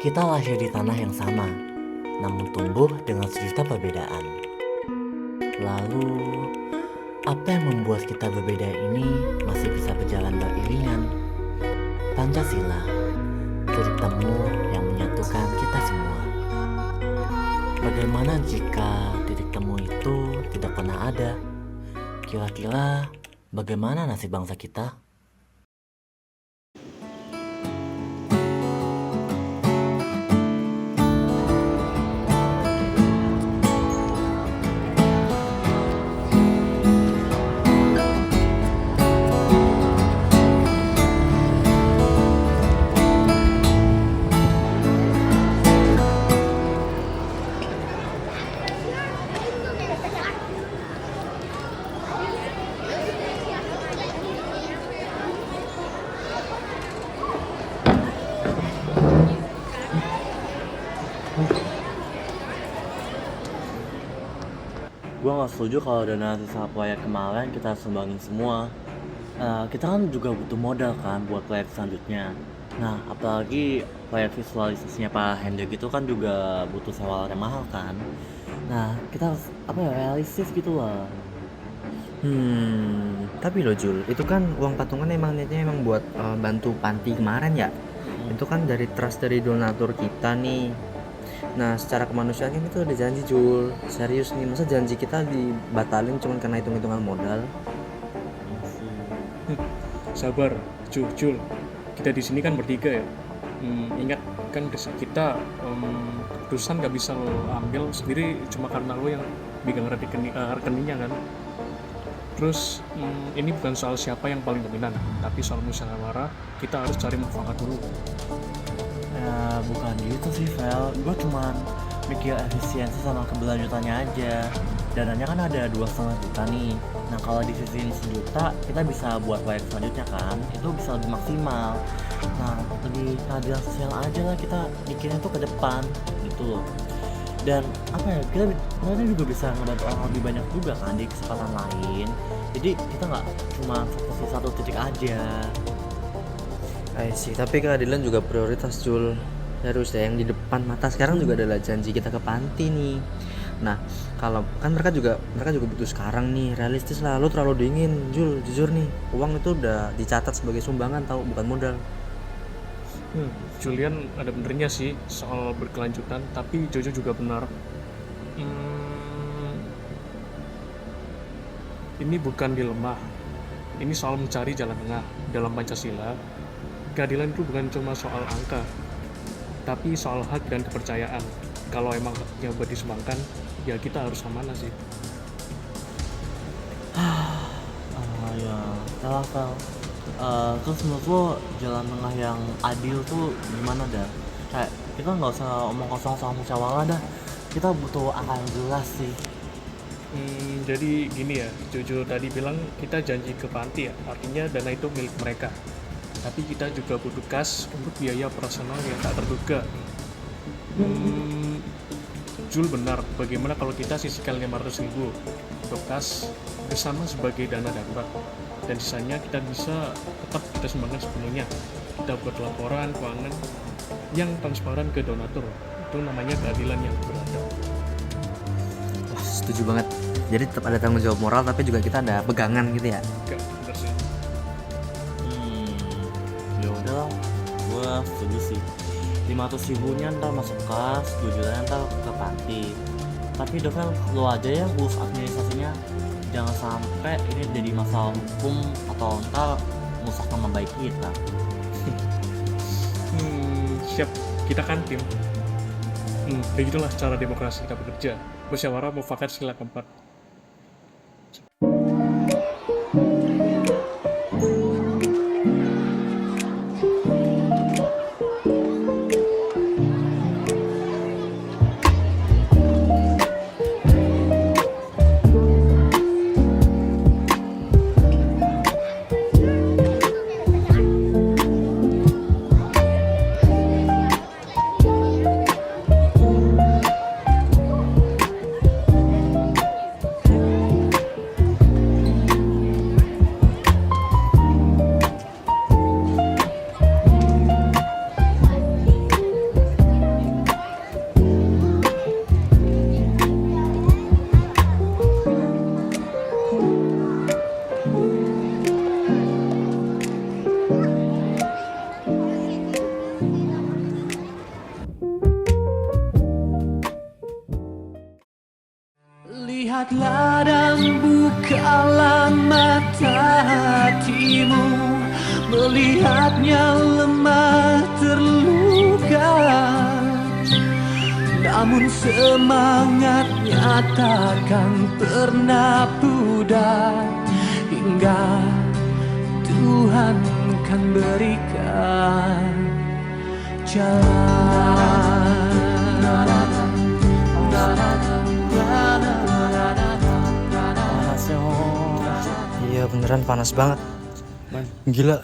Kita lahir di tanah yang sama, namun tumbuh dengan sejuta perbedaan. Lalu, apa yang membuat kita berbeda ini masih bisa berjalan beriringan? Pancasila, titik temu yang menyatukan kita semua. Bagaimana jika titik temu itu tidak pernah ada? Kira-kira bagaimana nasib bangsa kita? Gue gak setuju kalau dana sisa proyek kemarin kita sumbangin semua. Kita kan juga butuh modal kan buat proyek selanjutnya. Nah, apalagi proyek visualisasinya Pak Hendrik itu kan juga butuh sewa yang mahal kan. Nah, kita harus realistis gitu lah. Tapi loh Jul, itu kan uang patungan emang niatnya emang buat bantu panti kemarin ya. Itu kan dari trust dari donatur kita nih. Nah, secara kemanusiaan kan itu ada janji Jul. Serius nih, masa janji kita dibatalin cuma karena hitung-hitungan modal? Sabar, Jul. Kita di sini kan bertiga ya. Ingat kan kita keputusan gak bisa lo ambil sendiri cuma karena lo yang megang rekeningnya kan. Terus ini bukan soal siapa yang paling dominan, tapi soal musyawarah. Kita harus cari mufakat dulu. Ya, bukan gitu sih, Vel. Gue cuman mikir efisiensi sama keberlanjutannya aja. Dananya kan ada 2,5 juta nih. Nah, kalau disisihin 1 juta, kita bisa buat proyek selanjutnya kan. Itu bisa lebih maksimal. Nah, lebih keadilan sosial aja lah, kita mikirnya tuh ke depan gitu loh. Dan kita juga bisa ngebantu orang lebih banyak juga kan di kesempatan lain. Jadi kita nggak cuma fokus di satu titik aja. Sih, tapi keadilan juga prioritas Jul. Harus ya yang di depan mata sekarang juga adalah janji kita ke panti nih. Nah, kalau kan mereka juga butuh sekarang nih, realistis lah. Lo terlalu dingin Jul, jujur nih. Uang itu udah dicatat sebagai sumbangan tahu, bukan modal. Julian ada benernya sih soal berkelanjutan, tapi Jojo juga benar. Ini bukan dilema, ini soal mencari jalan tengah. Dalam Pancasila, keadilan itu bukan cuma soal angka, tapi soal hak dan kepercayaan. Kalau emang haknya buat disumbangkan, ya kita harus kemana sih? Ya, salah. Terus menurut lo jalan tengah yang adil tuh gimana dah? Kayak kita nggak usah omong kosong soal musyawarah dah. Kita butuh angka yang jelas sih. Jadi gini ya, Jojo tadi bilang kita janji ke panti ya, artinya dana itu milik mereka. Tapi kita juga butuh kas untuk biaya operasional yang tak terduga. Jul benar, bagaimana kalau kita sisihkan 500.000 untuk kas bersama sebagai dana darurat, dan sisanya kita bisa tetap kita sumbangkan sepenuhnya. Kita buat laporan keuangan yang transparan ke donatur. Itu namanya keadilan yang beradab. Wah, setuju banget. Jadi tetap ada tanggung jawab moral, tapi juga kita ada pegangan gitu ya. Enggak, benar sih. Ya udah, gue setuju sih. 500.000-nya ntar masuk kas, 2 jutanya ntar ke panti. Tapi Dovel, lo aja ya urus administrasinya. Jangan sampai ini jadi masalah hukum atau ntar merusak nama baik kita. Siap, kita kan tim. Begitulah cara demokrasi kita bekerja. Musyawarah mufakat sila keempat. dalam mata hatimu, melihatnya lemah terluka. Namun semangatnya takkan pernah pudar, hingga Tuhan kan berikan jalan. Panasnya Iya beneran panas banget. Gila.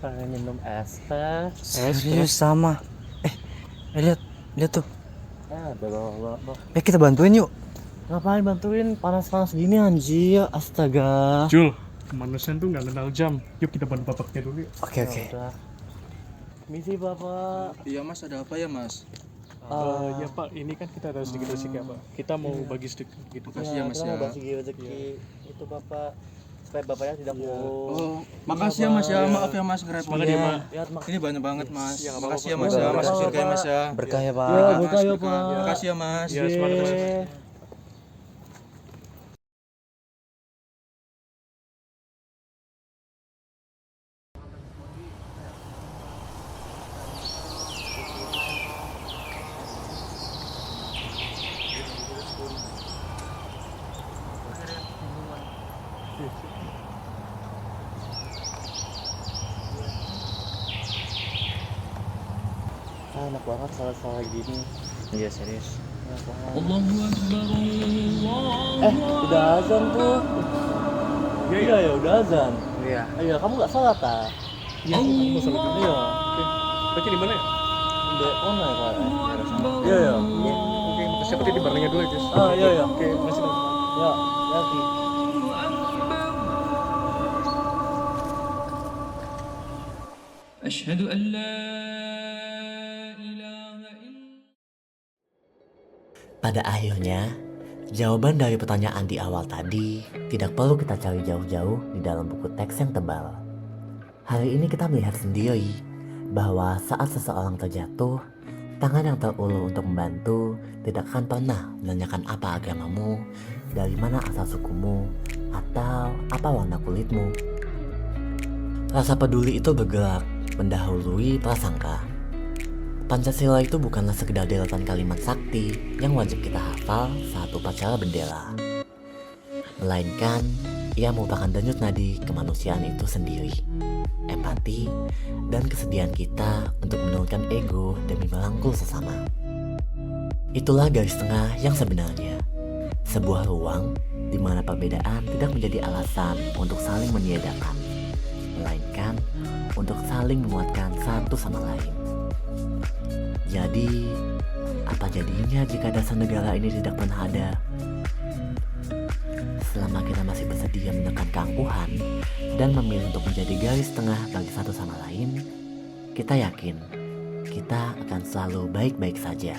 pengen minum es teh. Serius sama. Lihat tuh. Bawa. Kita bantuin yuk. Ngapain bantuin panas-panas gini anjir, astaga. Jul, kemanusiaan tuh nggak kenal jam. Yuk kita bantu bapaknya dulu yuk. Oke. Udah. Misi bapak. Iya mas, ada apa ya mas? Ya Pak, ini kan kita ada sedikit rezeki ya Pak. Kita mau bagi sedikit gitu. Makasih ya, Mas, kita mau ya. bagi rezeki itu bapak supaya bapaknya tidak bohong. Oh, makasih ya mas ya, maaf ya mas Semangat ya ngerepotin. Mak. Ya, Ini banyak banget mas. Ya, nggak Makasih ya apa-apa. mas ya, Nggak masuk apa-apa, surga ya mas ya. Berkah ya, Pak. Ya, Mas, berkah ya, berkah. Pak. Makasih ya mas. Ya, semangat Mas. Yeay. Enak banget salah-salah gini. Iya serius. Udah azan tuh. Iya ya, udah azan. Iya. Iya, kamu nggak salah ta? Iya, mau salat dulu. Iya. Oke. Berarti di mana ya? Udah online pak. Iya ya. Oke, makasih Pak di barangnya dulu ya, Jus. Iya ya. Oke, makasih Pak. Ya, lagi. أشهد أن لا إله إلا Pada akhirnya, jawaban dari pertanyaan di awal tadi tidak perlu kita cari jauh-jauh di dalam buku teks yang tebal. Hari ini kita melihat sendiri bahwa saat seseorang terjatuh, tangan yang terulur untuk membantu tidak akan pernah menanyakan apa agamamu, dari mana asal sukumu, atau apa warna kulitmu. Rasa peduli itu bergerak mendahului prasangka. Pancasila itu bukanlah sekedar deretan kalimat sakti yang wajib kita hafal saat upacara bendera, melainkan ia merupakan denyut nadi kemanusiaan itu sendiri, empati, dan kesediaan kita untuk menurunkan ego demi merangkul sesama. Itulah garis tengah yang sebenarnya, sebuah ruang di mana perbedaan tidak menjadi alasan untuk saling meniadakan, melainkan untuk saling menguatkan satu sama lain. Jadi, apa jadinya jika dasar negara ini tidak pernah ada? Selama kita masih bersedia menekan keangkuhan dan memilih untuk menjadi garis tengah bagi satu sama lain, kita yakin kita akan selalu baik-baik saja.